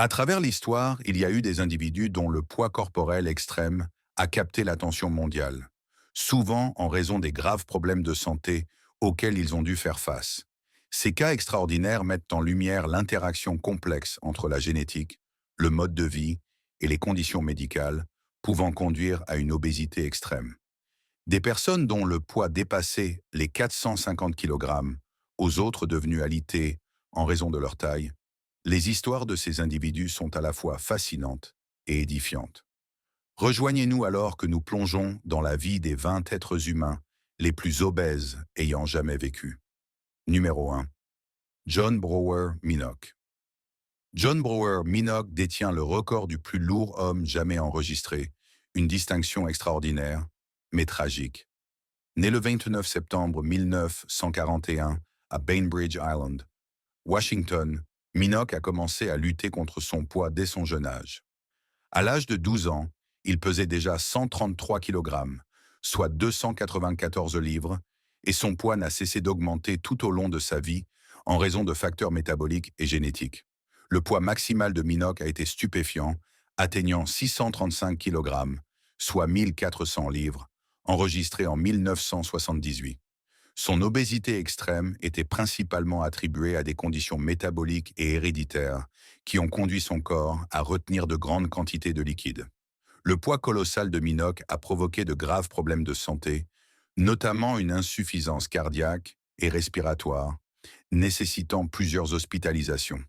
À travers l'histoire, il y a eu des individus dont le poids corporel extrême a capté l'attention mondiale, souvent en raison des graves problèmes de santé auxquels ils ont dû faire face. Ces cas extraordinaires mettent en lumière l'interaction complexe entre la génétique, le mode de vie et les conditions médicales, pouvant conduire à une obésité extrême. Des personnes dont le poids dépassait les 450 kg, aux autres devenus alités en raison de leur taille, les histoires de ces individus sont à la fois fascinantes et édifiantes. Rejoignez-nous alors que nous plongeons dans la vie des 20 êtres humains les plus obèses ayant jamais vécu. Numéro 1. John Brower Minogue. John Brower Minogue détient le record du plus lourd homme jamais enregistré, une distinction extraordinaire, mais tragique. Né le 29 septembre 1941 à Bainbridge Island, Washington, Minogue a commencé à lutter contre son poids dès son jeune âge. À l'âge de 12 ans, il pesait déjà 133 kg, soit 294 livres, et son poids n'a cessé d'augmenter tout au long de sa vie en raison de facteurs métaboliques et génétiques. Le poids maximal de Minogue a été stupéfiant, atteignant 635 kg, soit 1400 livres, enregistré en 1978. Son obésité extrême était principalement attribuée à des conditions métaboliques et héréditaires qui ont conduit son corps à retenir de grandes quantités de liquide. Le poids colossal de Minogue a provoqué de graves problèmes de santé, notamment une insuffisance cardiaque et respiratoire, nécessitant plusieurs hospitalisations.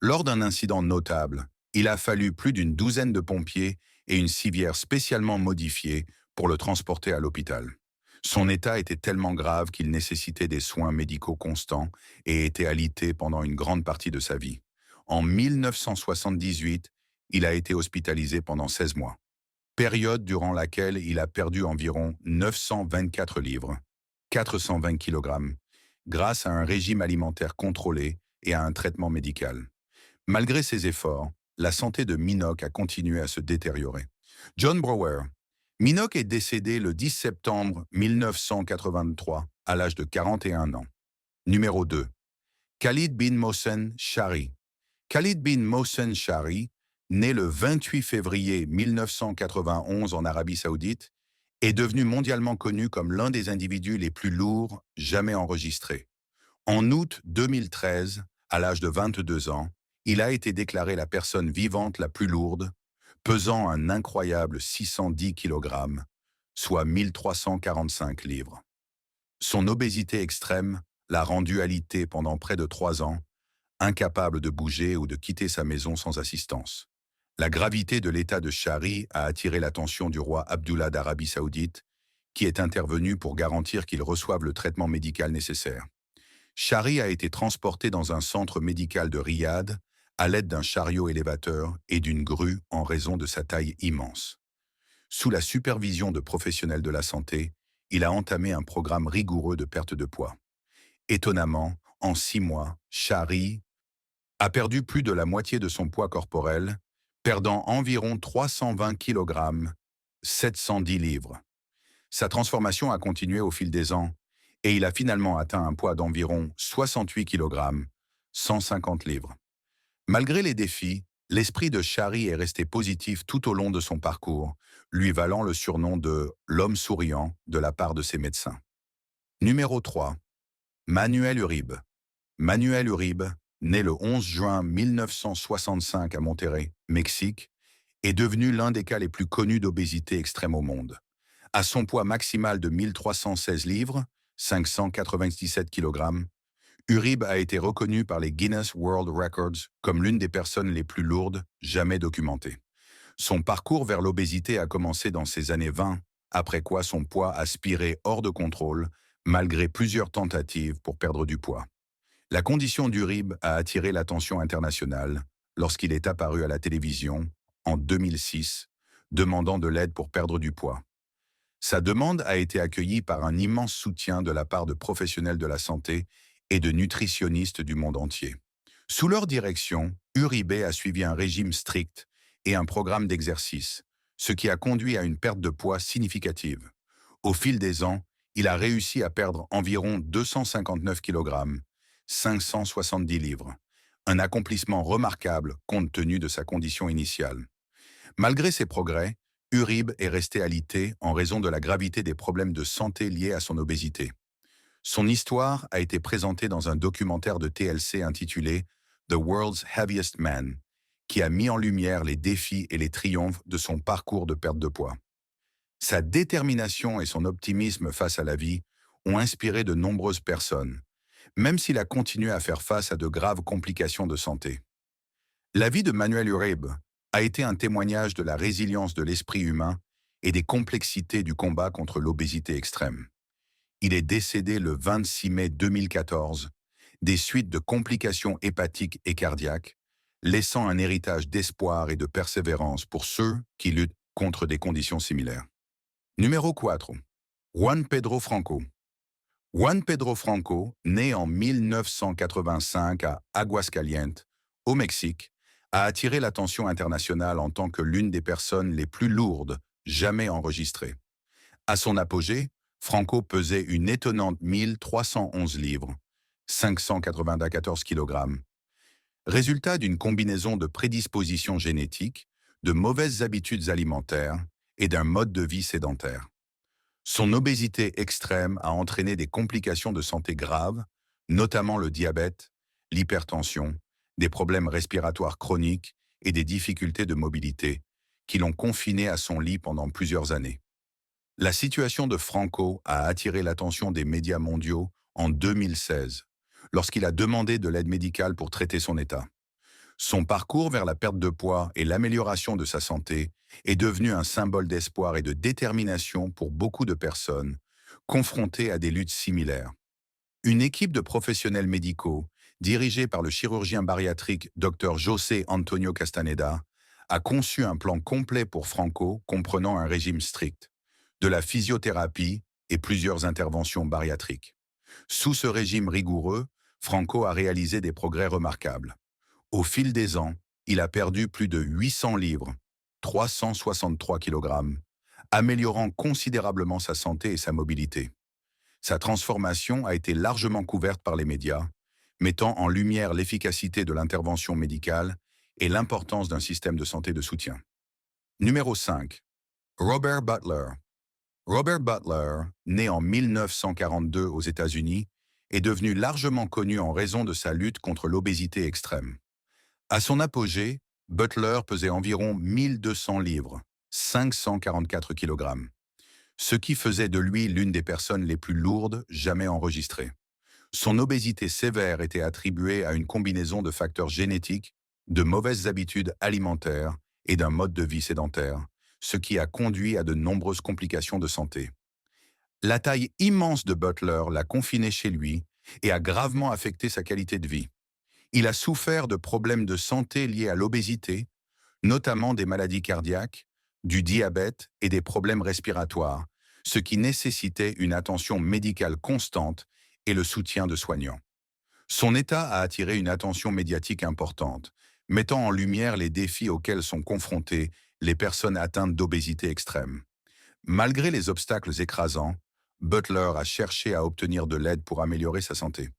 Lors d'un incident notable, il a fallu plus d'une douzaine de pompiers et une civière spécialement modifiée pour le transporter à l'hôpital. Son état était tellement grave qu'il nécessitait des soins médicaux constants et était alité pendant une grande partie de sa vie. En 1978, il a été hospitalisé pendant 16 mois, période durant laquelle il a perdu environ 924 livres, 420 kg, grâce à un régime alimentaire contrôlé et à un traitement médical. Malgré ses efforts, la santé de Minogue a continué à se détériorer. John Brower. Minogue est décédé le 10 septembre 1983 à l'âge de 41 ans. Numéro 2. Khalid bin Mohsen Shari. Khalid bin Mohsen Shari, né le 28 février 1991 en Arabie Saoudite, est devenu mondialement connu comme l'un des individus les plus lourds jamais enregistrés. En août 2013, à l'âge de 22 ans, il a été déclaré la personne vivante la plus lourde, pesant un incroyable 610 kg, soit 1345 livres. Son obésité extrême l'a rendu alité pendant près de 3 ans, incapable de bouger ou de quitter sa maison sans assistance. La gravité de l'état de Shari a attiré l'attention du roi Abdullah d'Arabie Saoudite, qui est intervenu pour garantir qu'il reçoive le traitement médical nécessaire. Shari a été transporté dans un centre médical de Riyad à l'aide d'un chariot élévateur et d'une grue en raison de sa taille immense. Sous la supervision de professionnels de la santé, il a entamé un programme rigoureux de perte de poids. Étonnamment, en 6 mois, Shari a perdu plus de la moitié de son poids corporel, perdant environ 320 kg, 710 livres. Sa transformation a continué au fil des ans et il a finalement atteint un poids d'environ 68 kg, 150 livres. Malgré les défis, l'esprit de Shari est resté positif tout au long de son parcours, lui valant le surnom de «l'homme souriant» de la part de ses médecins. Numéro 3. Manuel Uribe. Manuel Uribe, né le 11 juin 1965 à Monterrey, Mexique, est devenu l'un des cas les plus connus d'obésité extrême au monde. À son poids maximal de 1316 livres, 597 kg, Uribe a été reconnu par les Guinness World Records comme l'une des personnes les plus lourdes jamais documentées. Son parcours vers l'obésité a commencé dans ses années 20, après quoi son poids a spiré hors de contrôle, malgré plusieurs tentatives pour perdre du poids. La condition d'Uribe a attiré l'attention internationale lorsqu'il est apparu à la télévision, en 2006, demandant de l'aide pour perdre du poids. Sa demande a été accueillie par un immense soutien de la part de professionnels de la santé et de nutritionnistes du monde entier. Sous leur direction, Uribe a suivi un régime strict et un programme d'exercice, ce qui a conduit à une perte de poids significative. Au fil des ans, il a réussi à perdre environ 259 kg, 570 livres, un accomplissement remarquable compte tenu de sa condition initiale. Malgré ses progrès, Urib est resté alité en raison de la gravité des problèmes de santé liés à son obésité. Son histoire a été présentée dans un documentaire de TLC intitulé The World's Heaviest Man, qui a mis en lumière les défis et les triomphes de son parcours de perte de poids. Sa détermination et son optimisme face à la vie ont inspiré de nombreuses personnes, même s'il a continué à faire face à de graves complications de santé. La vie de Manuel Urib a été un témoignage de la résilience de l'esprit humain et des complexités du combat contre l'obésité extrême. Il est décédé le 26 mai 2014 des suites de complications hépatiques et cardiaques, laissant un héritage d'espoir et de persévérance pour ceux qui luttent contre des conditions similaires. Numéro 4. Juan Pedro Franco. Juan Pedro Franco, né en 1985 à Aguascalientes, au Mexique, a attiré l'attention internationale en tant que l'une des personnes les plus lourdes jamais enregistrées. À son apogée, Franco pesait une étonnante 1311 livres, 594 kg, résultat d'une combinaison de prédispositions génétiques, de mauvaises habitudes alimentaires et d'un mode de vie sédentaire. Son obésité extrême a entraîné des complications de santé graves, notamment le diabète, l'hypertension, des problèmes respiratoires chroniques et des difficultés de mobilité, qui l'ont confiné à son lit pendant plusieurs années. La situation de Franco a attiré l'attention des médias mondiaux en 2016, lorsqu'il a demandé de l'aide médicale pour traiter son état. Son parcours vers la perte de poids et l'amélioration de sa santé est devenu un symbole d'espoir et de détermination pour beaucoup de personnes confrontées à des luttes similaires. Une équipe de professionnels médicaux, dirigée par le chirurgien bariatrique Dr José Antonio Castaneda, a conçu un plan complet pour Franco comprenant un régime strict, de la physiothérapie et plusieurs interventions bariatriques. Sous ce régime rigoureux, Franco a réalisé des progrès remarquables. Au fil des ans, il a perdu plus de 800 livres, 363 kg, améliorant considérablement sa santé et sa mobilité. Sa transformation a été largement couverte par les médias, mettant en lumière l'efficacité de l'intervention médicale et l'importance d'un système de santé de soutien. Numéro 5. Robert Butler. Robert Butler, né en 1942 aux États-Unis, est devenu largement connu en raison de sa lutte contre l'obésité extrême. À son apogée, Butler pesait environ 1200 livres, 544 kg, ce qui faisait de lui l'une des personnes les plus lourdes jamais enregistrées. Son obésité sévère était attribuée à une combinaison de facteurs génétiques, de mauvaises habitudes alimentaires et d'un mode de vie sédentaire, ce qui a conduit à de nombreuses complications de santé. La taille immense de Butler l'a confiné chez lui et a gravement affecté sa qualité de vie. Il a souffert de problèmes de santé liés à l'obésité, notamment des maladies cardiaques, du diabète et des problèmes respiratoires, ce qui nécessitait une attention médicale constante et le soutien de soignants. Son état a attiré une attention médiatique importante, mettant en lumière les défis auxquels sont confrontées les personnes atteintes d'obésité extrême. Malgré les obstacles écrasants, Butler a cherché à obtenir de l'aide pour améliorer sa santé.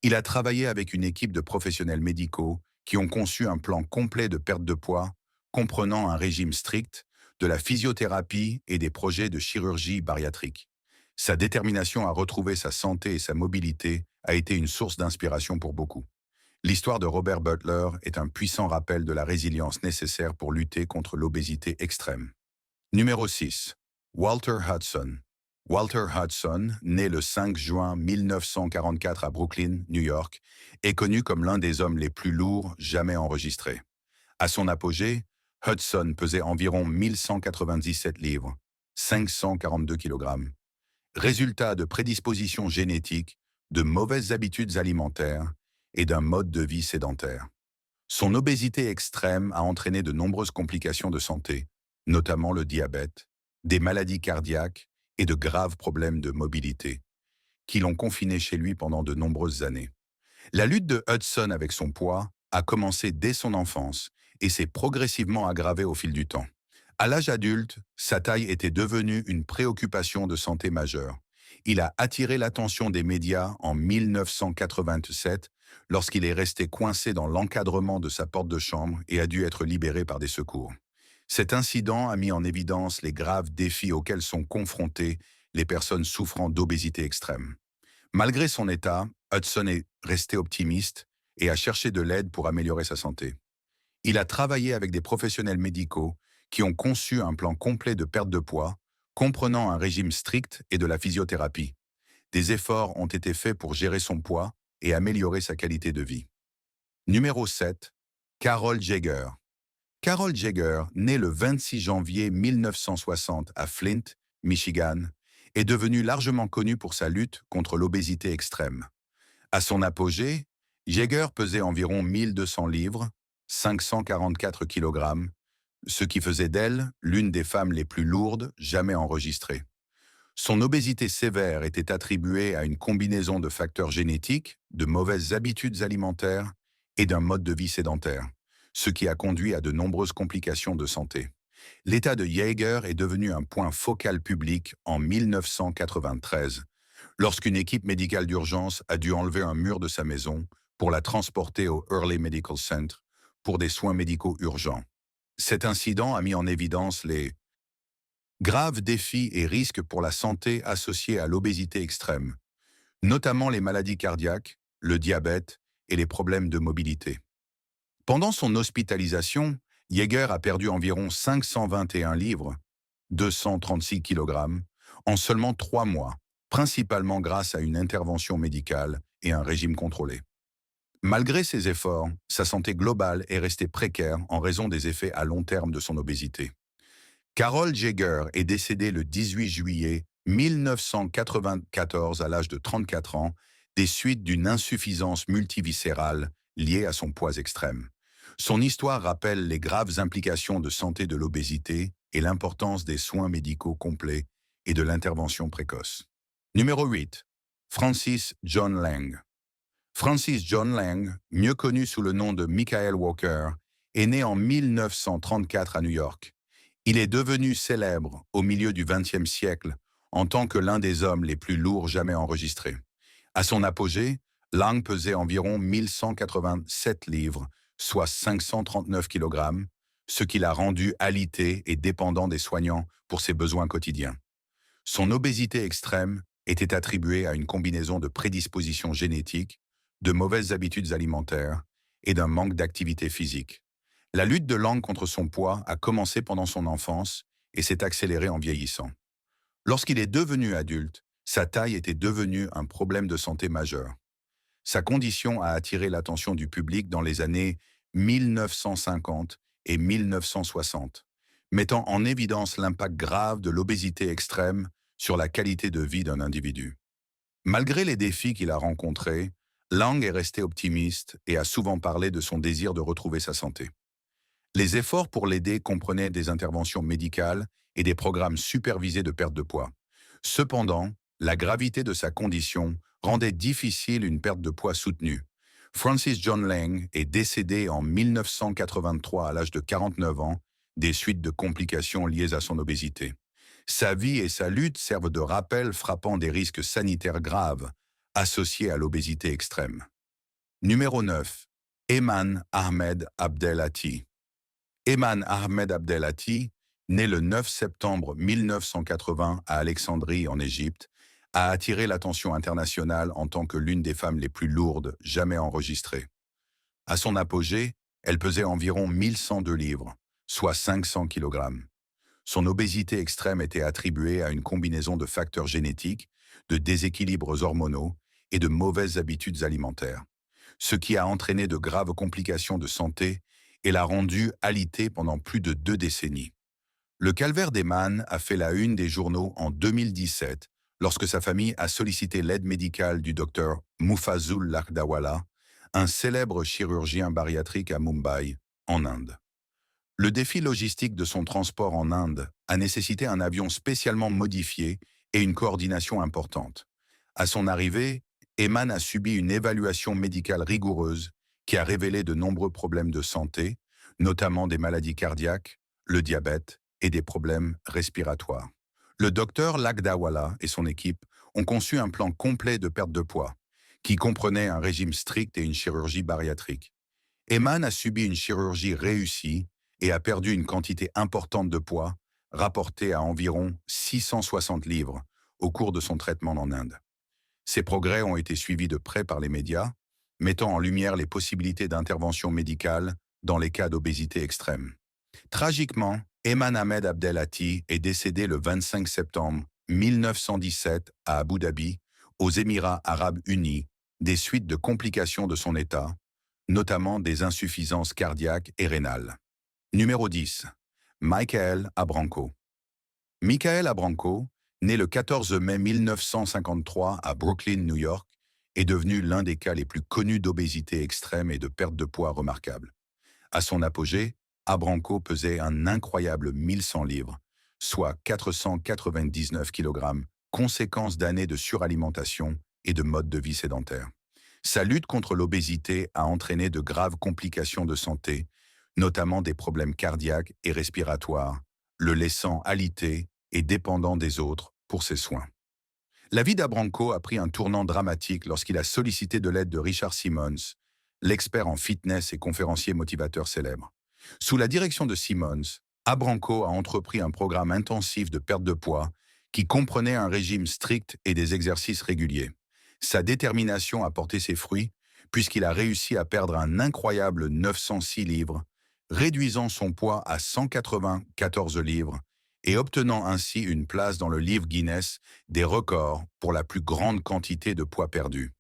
Il a travaillé avec une équipe de professionnels médicaux qui ont conçu un plan complet de perte de poids, comprenant un régime strict, de la physiothérapie et des projets de chirurgie bariatrique. Sa détermination à retrouver sa santé et sa mobilité a été une source d'inspiration pour beaucoup. L'histoire de Robert Butler est un puissant rappel de la résilience nécessaire pour lutter contre l'obésité extrême. Numéro 6. Walter Hudson. Walter Hudson, né le 5 juin 1944 à Brooklyn, New York, est connu comme l'un des hommes les plus lourds jamais enregistrés. À son apogée, Hudson pesait environ 1197 livres, 542 kg. Résultat de prédispositions génétiques, de mauvaises habitudes alimentaires et d'un mode de vie sédentaire. Son obésité extrême a entraîné de nombreuses complications de santé, notamment le diabète, des maladies cardiaques et de graves problèmes de mobilité, qui l'ont confiné chez lui pendant de nombreuses années. La lutte de Hudson avec son poids a commencé dès son enfance et s'est progressivement aggravée au fil du temps. À l'âge adulte, sa taille était devenue une préoccupation de santé majeure. Il a attiré l'attention des médias en 1987 lorsqu'il est resté coincé dans l'encadrement de sa porte de chambre et a dû être libéré par des secours. Cet incident a mis en évidence les graves défis auxquels sont confrontées les personnes souffrant d'obésité extrême. Malgré son état, Hudson est resté optimiste et a cherché de l'aide pour améliorer sa santé. Il a travaillé avec des professionnels médicaux qui ont conçu un plan complet de perte de poids, comprenant un régime strict et de la physiothérapie. Des efforts ont été faits pour gérer son poids et améliorer sa qualité de vie. Numéro 7. Carol Jaeger. Carol Jaeger, née le 26 janvier 1960 à Flint, Michigan, est devenue largement connue pour sa lutte contre l'obésité extrême. À son apogée, Jaeger pesait environ 1200 livres, 544 kg, ce qui faisait d'elle l'une des femmes les plus lourdes jamais enregistrées. Son obésité sévère était attribuée à une combinaison de facteurs génétiques, de mauvaises habitudes alimentaires et d'un mode de vie sédentaire, ce qui a conduit à de nombreuses complications de santé. L'état de Jaeger est devenu un point focal public en 1993, lorsqu'une équipe médicale d'urgence a dû enlever un mur de sa maison pour la transporter au Early Medical Center pour des soins médicaux urgents. Cet incident a mis en évidence les graves défis et risques pour la santé associés à l'obésité extrême, notamment les maladies cardiaques, le diabète et les problèmes de mobilité. Pendant son hospitalisation, Jaeger a perdu environ 521 livres, 236 kg, en seulement 3 mois, principalement grâce à une intervention médicale et un régime contrôlé. Malgré ses efforts, sa santé globale est restée précaire en raison des effets à long terme de son obésité. Carol Jaeger est décédée le 18 juillet 1994 à l'âge de 34 ans des suites d'une insuffisance multiviscérale liée à son poids extrême. Son histoire rappelle les graves implications de santé de l'obésité et l'importance des soins médicaux complets et de l'intervention précoce. Numéro 8. Francis John Lang. Francis John Lang, mieux connu sous le nom de Michael Walker, est né en 1934 à New York. Il est devenu célèbre au milieu du XXe siècle en tant que l'un des hommes les plus lourds jamais enregistrés. À son apogée, Lang pesait environ 1187 livres, soit 539 kg, ce qui l'a rendu alité et dépendant des soignants pour ses besoins quotidiens. Son obésité extrême était attribuée à une combinaison de prédispositions génétiques, de mauvaises habitudes alimentaires et d'un manque d'activité physique. La lutte de Lang contre son poids a commencé pendant son enfance et s'est accélérée en vieillissant. Lorsqu'il est devenu adulte, sa taille était devenue un problème de santé majeur. Sa condition a attiré l'attention du public dans les années 1950 et 1960, mettant en évidence l'impact grave de l'obésité extrême sur la qualité de vie d'un individu. Malgré les défis qu'il a rencontrés, Lang est resté optimiste et a souvent parlé de son désir de retrouver sa santé. Les efforts pour l'aider comprenaient des interventions médicales et des programmes supervisés de perte de poids. Cependant, la gravité de sa condition rendait difficile une perte de poids soutenue. Francis John Lang est décédé en 1983 à l'âge de 49 ans des suites de complications liées à son obésité. Sa vie et sa lutte servent de rappel frappant des risques sanitaires graves associés à l'obésité extrême. Numéro 9. Ayman Ahmed Abdelhati. Ayman Ahmed Abdelhati, né le 9 septembre 1980 à Alexandrie en Égypte, a attiré l'attention internationale en tant que l'une des femmes les plus lourdes jamais enregistrées. À son apogée, elle pesait environ 1102 livres, soit 500 kg. Son obésité extrême était attribuée à une combinaison de facteurs génétiques, de déséquilibres hormonaux et de mauvaises habitudes alimentaires, ce qui a entraîné de graves complications de santé et l'a rendue alitée pendant plus de 2 décennies. Le calvaire d'Ayman a fait la une des journaux en 2017 lorsque sa famille a sollicité l'aide médicale du docteur Mufazul Lakdawala, un célèbre chirurgien bariatrique à Mumbai, en Inde. Le défi logistique de son transport en Inde a nécessité un avion spécialement modifié et une coordination importante. À son arrivée, Ayman a subi une évaluation médicale rigoureuse qui a révélé de nombreux problèmes de santé, notamment des maladies cardiaques, le diabète et des problèmes respiratoires. Le docteur Lakdawala et son équipe ont conçu un plan complet de perte de poids, qui comprenait un régime strict et une chirurgie bariatrique. Eman a subi une chirurgie réussie et a perdu une quantité importante de poids, rapportée à environ 660 livres, au cours de son traitement en Inde. Ces progrès ont été suivis de près par les médias, mettant en lumière les possibilités d'intervention médicale dans les cas d'obésité extrême. Tragiquement, Eman Ahmed Abdelhati est décédé le 25 septembre 1917 à Abu Dhabi, aux Émirats arabes unis, des suites de complications de son état, notamment des insuffisances cardiaques et rénales. Numéro 10. Michael Abranco. Michael Abranco, né le 14 mai 1953 à Brooklyn, New York, est devenu l'un des cas les plus connus d'obésité extrême et de perte de poids remarquable. À son apogée, Abranco pesait un incroyable 1100 livres, soit 499 kg, conséquence d'années de suralimentation et de mode de vie sédentaire. Sa lutte contre l'obésité a entraîné de graves complications de santé, notamment des problèmes cardiaques et respiratoires, le laissant alité et dépendant des autres pour ses soins. La vie d'Abranco a pris un tournant dramatique lorsqu'il a sollicité de l'aide de Richard Simmons, l'expert en fitness et conférencier motivateur célèbre. Sous la direction de Simmons, Abranco a entrepris un programme intensif de perte de poids qui comprenait un régime strict et des exercices réguliers. Sa détermination a porté ses fruits puisqu'il a réussi à perdre un incroyable 906 livres, réduisant son poids à 194 livres et obtenant ainsi une place dans le livre Guinness des records pour la plus grande quantité de poids perdu.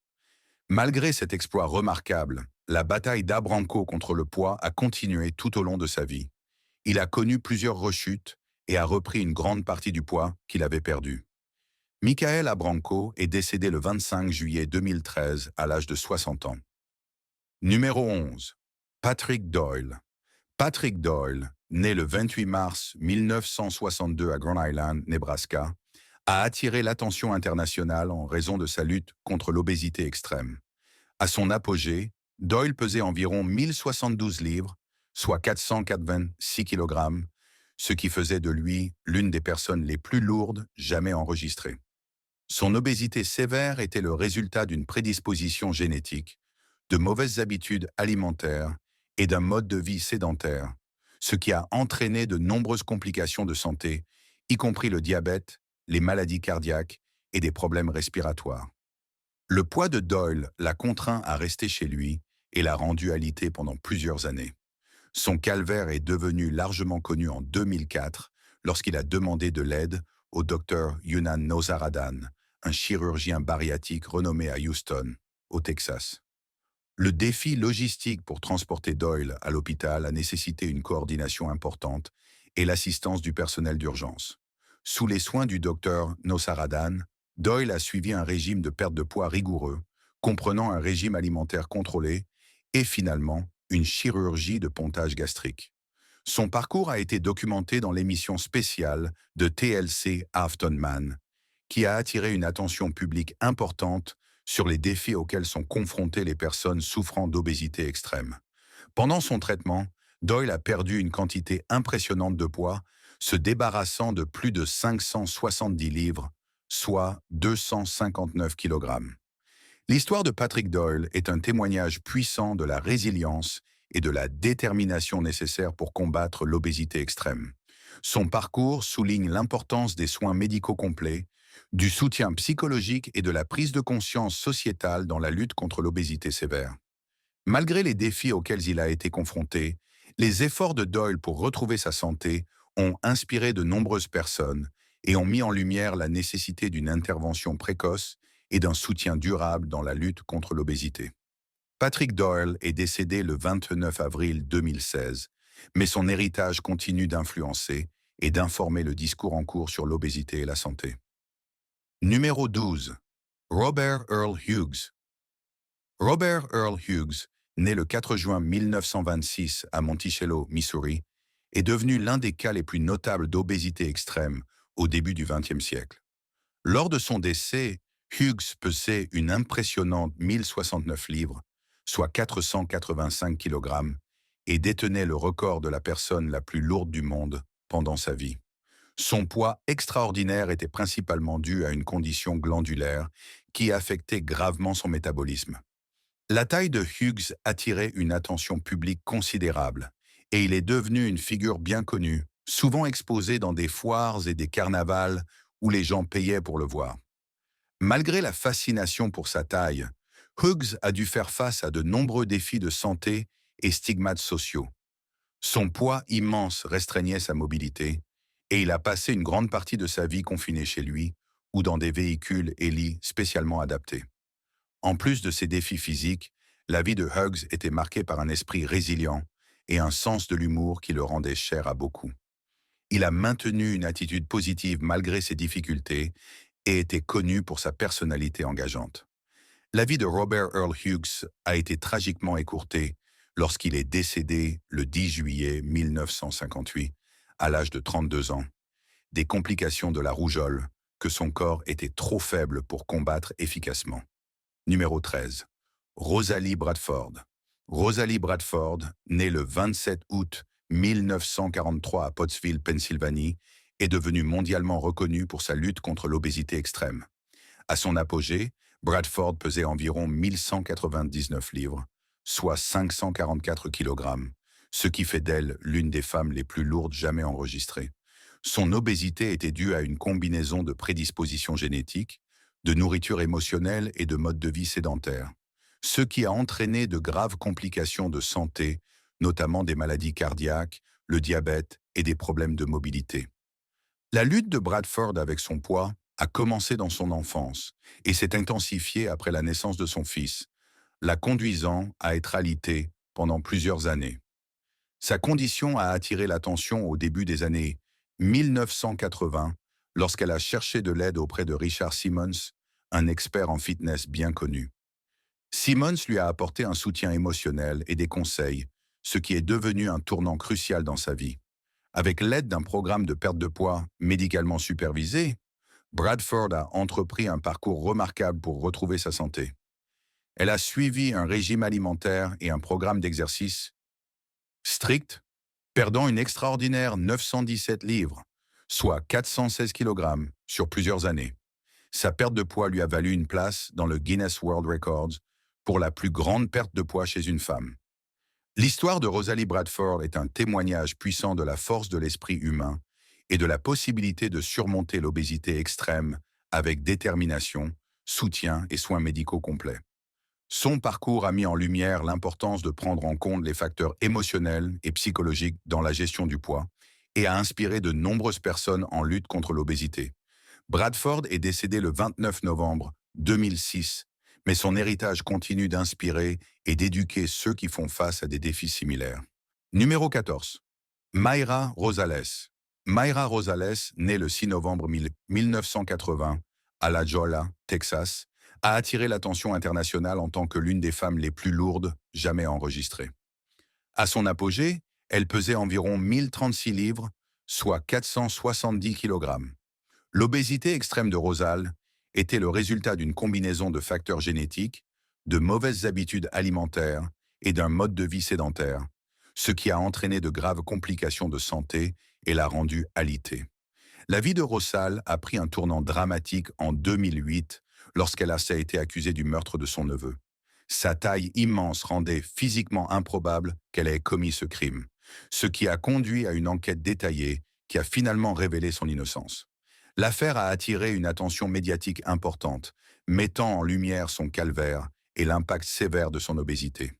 Malgré cet exploit remarquable, la bataille d'Abranco contre le poids a continué tout au long de sa vie. Il a connu plusieurs rechutes et a repris une grande partie du poids qu'il avait perdu. Michael Abranco est décédé le 25 juillet 2013 à l'âge de 60 ans. Numéro 11. Patrick Doyle. Patrick Doyle, né le 28 mars 1962 à Grand Island, Nebraska, a attiré l'attention internationale en raison de sa lutte contre l'obésité extrême. À son apogée, Doyle pesait environ 1072 livres, soit 486 kg, ce qui faisait de lui l'une des personnes les plus lourdes jamais enregistrées. Son obésité sévère était le résultat d'une prédisposition génétique, de mauvaises habitudes alimentaires et d'un mode de vie sédentaire, ce qui a entraîné de nombreuses complications de santé, y compris le diabète, les maladies cardiaques et des problèmes respiratoires. Le poids de Doyle l'a contraint à rester chez lui et l'a rendu alité pendant plusieurs années. Son calvaire est devenu largement connu en 2004 lorsqu'il a demandé de l'aide au docteur Younan Nosaradan, un chirurgien bariatrique renommé à Houston, au Texas. Le défi logistique pour transporter Doyle à l'hôpital a nécessité une coordination importante et l'assistance du personnel d'urgence. Sous les soins du docteur Nosaradan, Doyle a suivi un régime de perte de poids rigoureux, comprenant un régime alimentaire contrôlé et finalement une chirurgie de pontage gastrique. Son parcours a été documenté dans l'émission spéciale de TLC Afton Man, qui a attiré une attention publique importante sur les défis auxquels sont confrontées les personnes souffrant d'obésité extrême. Pendant son traitement, Doyle a perdu une quantité impressionnante de poids, se débarrassant de plus de 570 livres, soit 259 kg. L'histoire de Patrick Doyle est un témoignage puissant de la résilience et de la détermination nécessaires pour combattre l'obésité extrême. Son parcours souligne l'importance des soins médicaux complets, du soutien psychologique et de la prise de conscience sociétale dans la lutte contre l'obésité sévère. Malgré les défis auxquels il a été confronté, les efforts de Doyle pour retrouver sa santé ont inspiré de nombreuses personnes et ont mis en lumière la nécessité d'une intervention précoce et d'un soutien durable dans la lutte contre l'obésité. Patrick Doyle est décédé le 29 avril 2016, mais son héritage continue d'influencer et d'informer le discours en cours sur l'obésité et la santé. Numéro 12. Robert Earl Hughes. Robert Earl Hughes, né le 4 juin 1926 à Monticello, Missouri, est devenu l'un des cas les plus notables d'obésité extrême au début du XXe siècle. Lors de son décès, Hughes pesait une impressionnante 1069 livres, soit 485 kg, et détenait le record de la personne la plus lourde du monde pendant sa vie. Son poids extraordinaire était principalement dû à une condition glandulaire qui affectait gravement son métabolisme. La taille de Hughes attirait une attention publique considérable, et il est devenu une figure bien connue, souvent exposée dans des foires et des carnavals où les gens payaient pour le voir. Malgré la fascination pour sa taille, Hughes a dû faire face à de nombreux défis de santé et stigmates sociaux. Son poids immense restreignait sa mobilité, et il a passé une grande partie de sa vie confiné chez lui ou dans des véhicules et lits spécialement adaptés. En plus de ces défis physiques, la vie de Hughes était marquée par un esprit résilient et un sens de l'humour qui le rendait cher à beaucoup. Il a maintenu une attitude positive malgré ses difficultés et était connu pour sa personnalité engageante. La vie de Robert Earl Hughes a été tragiquement écourtée lorsqu'il est décédé le 10 juillet 1958, à l'âge de 32 ans, des complications de la rougeole, que son corps était trop faible pour combattre efficacement. Numéro 13. Rosalie Bradford. Rosalie Bradford, née le 27 août 1943 à Pottsville, Pennsylvanie, est devenue mondialement reconnue pour sa lutte contre l'obésité extrême. À son apogée, Bradford pesait environ 1199 livres, soit 544 kg, ce qui fait d'elle l'une des femmes les plus lourdes jamais enregistrées. Son obésité était due à une combinaison de prédispositions génétiques, de nourriture émotionnelle et de mode de vie sédentaire, ce qui a entraîné de graves complications de santé, notamment des maladies cardiaques, le diabète et des problèmes de mobilité. La lutte de Bradford avec son poids a commencé dans son enfance et s'est intensifiée après la naissance de son fils, la conduisant à être alitée pendant plusieurs années. Sa condition a attiré l'attention au début des années 1980 lorsqu'elle a cherché de l'aide auprès de Richard Simmons, un expert en fitness bien connu. Simmons lui a apporté un soutien émotionnel et des conseils, ce qui est devenu un tournant crucial dans sa vie. Avec l'aide d'un programme de perte de poids médicalement supervisé, Bradford a entrepris un parcours remarquable pour retrouver sa santé. Elle a suivi un régime alimentaire et un programme d'exercice strict, perdant une extraordinaire 917 livres, soit 416 kg, sur plusieurs années. Sa perte de poids lui a valu une place dans le Guinness World Records pour la plus grande perte de poids chez une femme. L'histoire de Rosalie Bradford est un témoignage puissant de la force de l'esprit humain et de la possibilité de surmonter l'obésité extrême avec détermination, soutien et soins médicaux complets. Son parcours a mis en lumière l'importance de prendre en compte les facteurs émotionnels et psychologiques dans la gestion du poids et a inspiré de nombreuses personnes en lutte contre l'obésité. Bradford est décédé le 29 novembre 2006, mais son héritage continue d'inspirer et d'éduquer ceux qui font face à des défis similaires. Numéro 14. Mayra Rosales. Mayra Rosales, née le 6 novembre 1980 à La Jolla, Texas, a attiré l'attention internationale en tant que l'une des femmes les plus lourdes jamais enregistrées. À son apogée, elle pesait environ 1036 livres, soit 470 kg. L'obésité extrême de Rosal était le résultat d'une combinaison de facteurs génétiques, de mauvaises habitudes alimentaires et d'un mode de vie sédentaire, ce qui a entraîné de graves complications de santé et l'a rendue alitée. La vie de Rosal a pris un tournant dramatique en 2008 lorsqu'elle a été accusée du meurtre de son neveu. Sa taille immense rendait physiquement improbable qu'elle ait commis ce crime, ce qui a conduit à une enquête détaillée qui a finalement révélé son innocence. L'affaire a attiré une attention médiatique importante, mettant en lumière son calvaire et l'impact sévère de son obésité.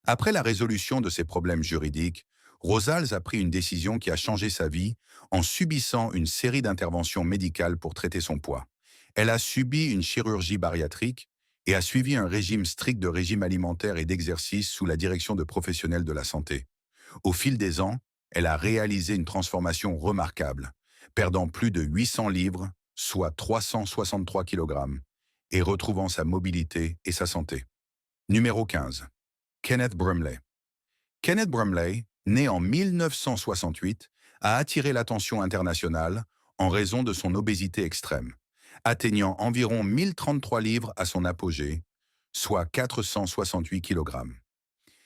Après la résolution de ses problèmes juridiques, Rosales a pris une décision qui a changé sa vie en subissant une série d'interventions médicales pour traiter son poids. Elle a subi une chirurgie bariatrique et a suivi un régime strict de régime alimentaire et d'exercice sous la direction de professionnels de la santé. Au fil des ans, elle a réalisé une transformation remarquable, perdant plus de 800 livres, soit 363 kg, et retrouvant sa mobilité et sa santé. Numéro 15. Kenneth Brumley. Kenneth Brumley, né en 1968, a attiré l'attention internationale en raison de son obésité extrême, atteignant environ 1033 livres à son apogée, soit 468 kg.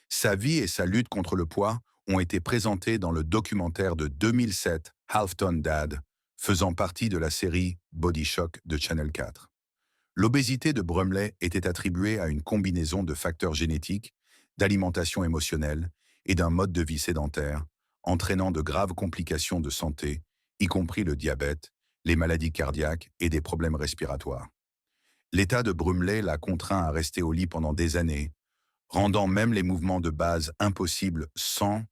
Sa vie et sa lutte contre le poids ont été présentées dans le documentaire de 2007 Half Ton Dad faisant partie de la série Body Shock de Channel 4. L'obésité de Brumley était attribuée à une combinaison de facteurs génétiques, d'alimentation émotionnelle et d'un mode de vie sédentaire, entraînant de graves complications de santé, y compris le diabète, les maladies cardiaques et des problèmes respiratoires. L'état de Brumley l'a contraint à rester au lit pendant des années, rendant même les mouvements de base impossibles sans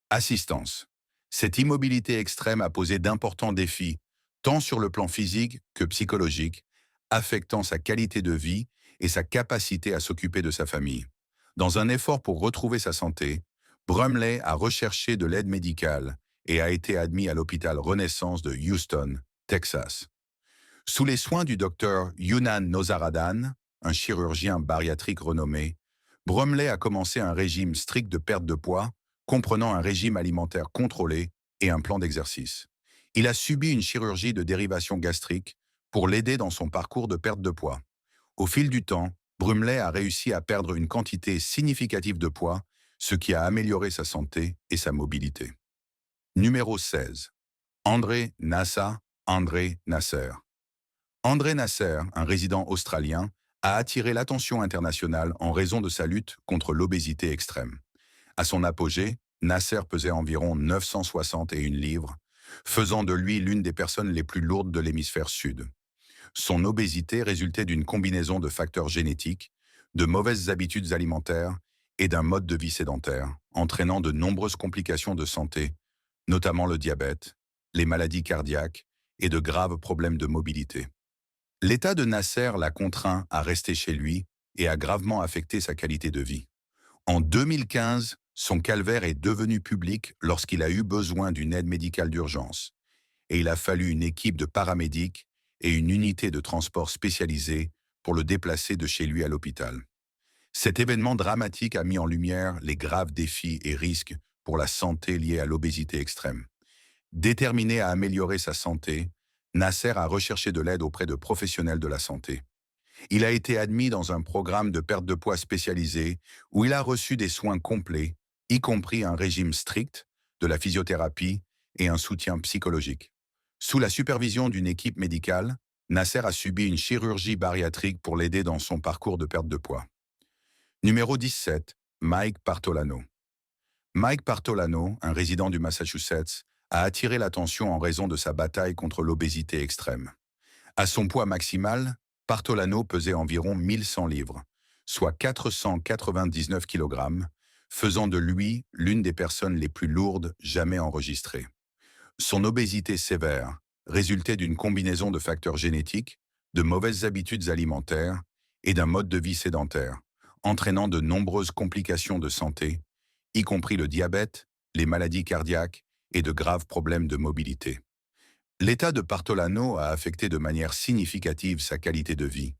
assistance. Cette immobilité extrême a posé d'importants défis, tant sur le plan physique que psychologique, affectant sa qualité de vie et sa capacité à s'occuper de sa famille. Dans un effort pour retrouver sa santé, Brumley a recherché de l'aide médicale et a été admis à l'hôpital Renaissance de Houston, Texas. Sous les soins du docteur Younan Nozaradan, un chirurgien bariatrique renommé, Brumley a commencé un régime strict de perte de poids, comprenant un régime alimentaire contrôlé et un plan d'exercice. Il a subi une chirurgie de dérivation gastrique pour l'aider dans son parcours de perte de poids. Au fil du temps, Brumley a réussi à perdre une quantité significative de poids, ce qui a amélioré sa santé et sa mobilité. Numéro 16. André Nasser. André Nasser, un résident australien, a attiré l'attention internationale en raison de sa lutte contre l'obésité extrême. À son apogée, Nasser pesait environ 961 livres, faisant de lui l'une des personnes les plus lourdes de l'hémisphère sud. Son obésité résultait d'une combinaison de facteurs génétiques, de mauvaises habitudes alimentaires et d'un mode de vie sédentaire, entraînant de nombreuses complications de santé, notamment le diabète, les maladies cardiaques et de graves problèmes de mobilité. L'état de Nasser l'a contraint à rester chez lui et a gravement affecté sa qualité de vie. En 2015, son calvaire est devenu public lorsqu'il a eu besoin d'une aide médicale d'urgence, et il a fallu une équipe de paramédics et une unité de transport spécialisée pour le déplacer de chez lui à l'hôpital. Cet événement dramatique a mis en lumière les graves défis et risques pour la santé liés à l'obésité extrême. Déterminé à améliorer sa santé, Nasser a recherché de l'aide auprès de professionnels de la santé. Il a été admis dans un programme de perte de poids spécialisé où il a reçu des soins complets, y compris un régime strict, de la physiothérapie et un soutien psychologique. Sous la supervision d'une équipe médicale, Nasser a subi une chirurgie bariatrique pour l'aider dans son parcours de perte de poids. Numéro 17. Mike Partolano. Mike Partolano, un résident du Massachusetts, a attiré l'attention en raison de sa bataille contre l'obésité extrême. À son poids maximal, Partolano pesait environ 1100 livres, soit 499 kg, faisant de lui l'une des personnes les plus lourdes jamais enregistrées. Son obésité sévère résultait d'une combinaison de facteurs génétiques, de mauvaises habitudes alimentaires et d'un mode de vie sédentaire, entraînant de nombreuses complications de santé, y compris le diabète, les maladies cardiaques et de graves problèmes de mobilité. L'état de Partolano a affecté de manière significative sa qualité de vie,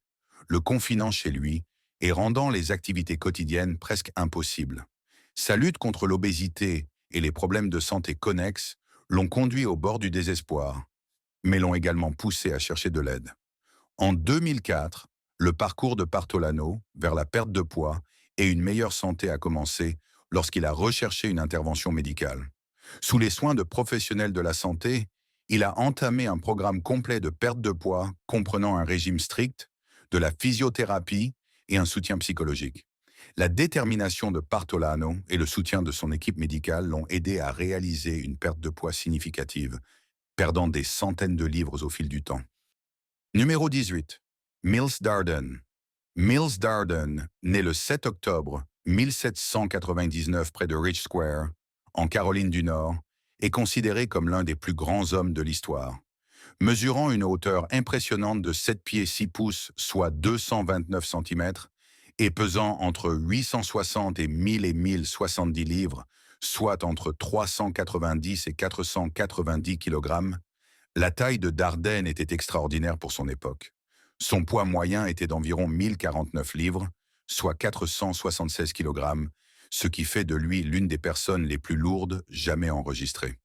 le confinant chez lui et rendant les activités quotidiennes presque impossibles. Sa lutte contre l'obésité et les problèmes de santé connexes l'ont conduit au bord du désespoir, mais l'ont également poussé à chercher de l'aide. En 2004, le parcours de Partolano vers la perte de poids et une meilleure santé a commencé lorsqu'il a recherché une intervention médicale. Sous les soins de professionnels de la santé, il a entamé un programme complet de perte de poids comprenant un régime strict, de la physiothérapie et un soutien psychologique. La détermination de Partolano et le soutien de son équipe médicale l'ont aidé à réaliser une perte de poids significative, perdant des centaines de livres au fil du temps. Numéro 18. Mills Darden. Mills Darden, né le 7 octobre 1799 près de Rich Square, en Caroline du Nord, est considéré comme l'un des plus grands hommes de l'histoire. Mesurant une hauteur impressionnante de 7 pieds 6 pouces, soit 229 cm, et pesant entre 860 et 1070 livres, soit entre 390 et 490 kg, la taille de Darden était extraordinaire pour son époque. Son poids moyen était d'environ 1049 livres, soit 476 kg, ce qui fait de lui l'une des personnes les plus lourdes jamais enregistrées.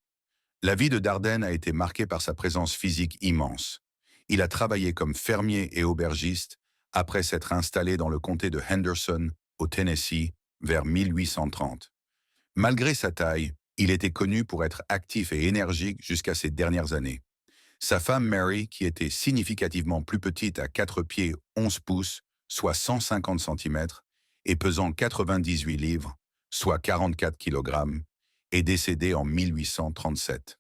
La vie de Darden a été marquée par sa présence physique immense. Il a travaillé comme fermier et aubergiste après s'être installé dans le comté de Henderson, au Tennessee, vers 1830. Malgré sa taille, il était connu pour être actif et énergique jusqu'à ses dernières années. Sa femme Mary, qui était significativement plus petite à 4 pieds 11 pouces, soit 150 centimètres, et pesant 98 livres, soit 44 kilogrammes, est décédée en 1837.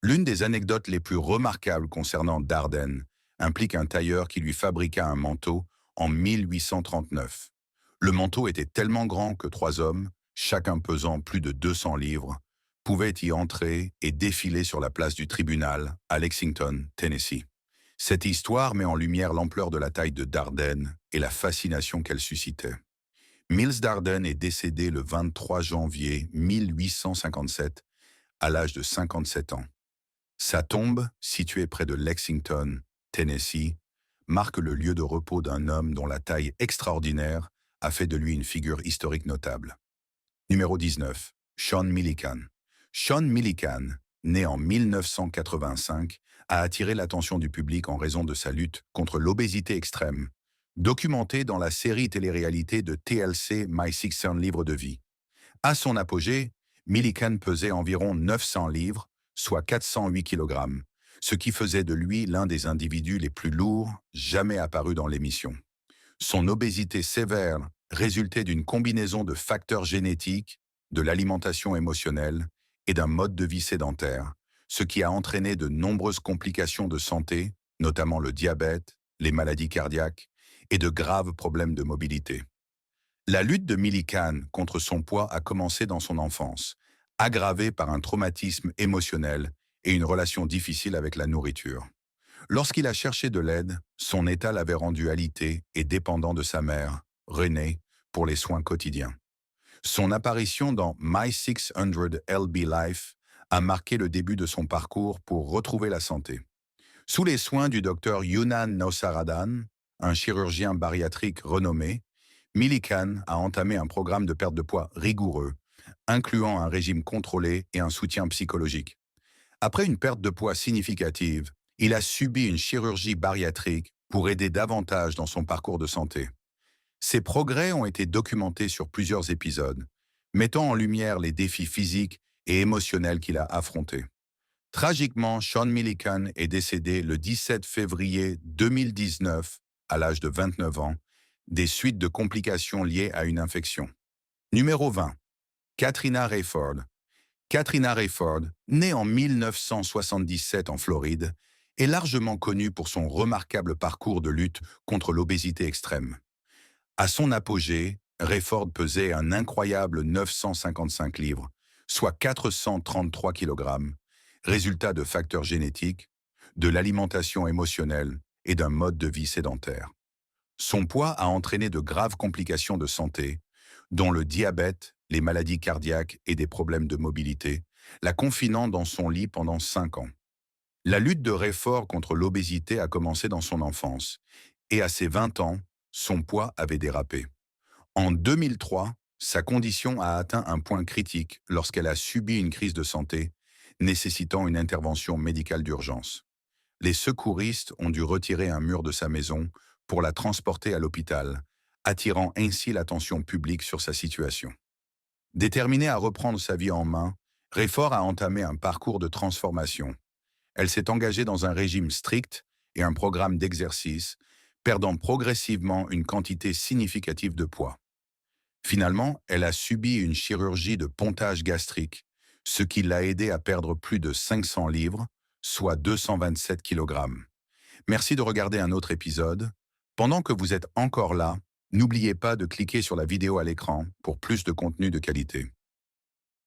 L'une des anecdotes les plus remarquables concernant Dardenne implique un tailleur qui lui fabriqua un manteau en 1839. Le manteau était tellement grand que 3 hommes, chacun pesant plus de 200 livres, pouvaient y entrer et défiler sur la place du tribunal à Lexington, Tennessee. Cette histoire met en lumière l'ampleur de la taille de Dardenne et la fascination qu'elle suscitait. Mills Dardenne est décédé le 23 janvier 1857 à l'âge de 57 ans. Sa tombe, située près de Lexington, Tennessee, marque le lieu de repos d'un homme dont la taille extraordinaire a fait de lui une figure historique notable. Numéro 19. Sean Millican. Sean Millican, né en 1985, a attiré l'attention du public en raison de sa lutte contre l'obésité extrême, documentée dans la série télé-réalité de TLC My 600 livres de vie. À son apogée, Millican pesait environ 900 livres, soit 408 kg, ce qui faisait de lui l'un des individus les plus lourds jamais apparus dans l'émission. Son obésité sévère résultait d'une combinaison de facteurs génétiques, de l'alimentation émotionnelle et d'un mode de vie sédentaire, ce qui a entraîné de nombreuses complications de santé, notamment le diabète, les maladies cardiaques et de graves problèmes de mobilité. La lutte de Millican contre son poids a commencé dans son enfance, aggravée par un traumatisme émotionnel et une relation difficile avec la nourriture. Lorsqu'il a cherché de l'aide, son état l'avait rendu alité et dépendant de sa mère, Renée, pour les soins quotidiens. Son apparition dans My 600 LB Life a marqué le début de son parcours pour retrouver la santé. Sous les soins du docteur Yunan Nosaradan, un chirurgien bariatrique renommé, Millican a entamé un programme de perte de poids rigoureux, incluant un régime contrôlé et un soutien psychologique. Après une perte de poids significative, il a subi une chirurgie bariatrique pour aider davantage dans son parcours de santé. Ses progrès ont été documentés sur plusieurs épisodes, mettant en lumière les défis physiques et émotionnels qu'il a affrontés. Tragiquement, Sean Millican est décédé le 17 février 2019, à l'âge de 29 ans, des suites de complications liées à une infection. Numéro 20. Katrina Rayford. Katrina Rayford, née en 1977 en Floride, est largement connue pour son remarquable parcours de lutte contre l'obésité extrême. À son apogée, Rayford pesait un incroyable 955 livres, soit 433 kg, résultat de facteurs génétiques, de l'alimentation émotionnelle et d'un mode de vie sédentaire. Son poids a entraîné de graves complications de santé, dont le diabète, les maladies cardiaques et des problèmes de mobilité, la confinant dans son lit pendant 5 ans. La lutte de Rayford contre l'obésité a commencé dans son enfance, et à ses 20 ans, son poids avait dérapé. En 2003, sa condition a atteint un point critique lorsqu'elle a subi une crise de santé, nécessitant une intervention médicale d'urgence. Les secouristes ont dû retirer un mur de sa maison pour la transporter à l'hôpital, attirant ainsi l'attention publique sur sa situation. Déterminée à reprendre sa vie en main, Rayford a entamé un parcours de transformation. Elle s'est engagée dans un régime strict et un programme d'exercice, perdant progressivement une quantité significative de poids. Finalement, elle a subi une chirurgie de pontage gastrique, ce qui l'a aidée à perdre plus de 500 livres, soit 227 kg. Merci de regarder un autre épisode. Pendant que vous êtes encore là, n'oubliez pas de cliquer sur la vidéo à l'écran pour plus de contenu de qualité.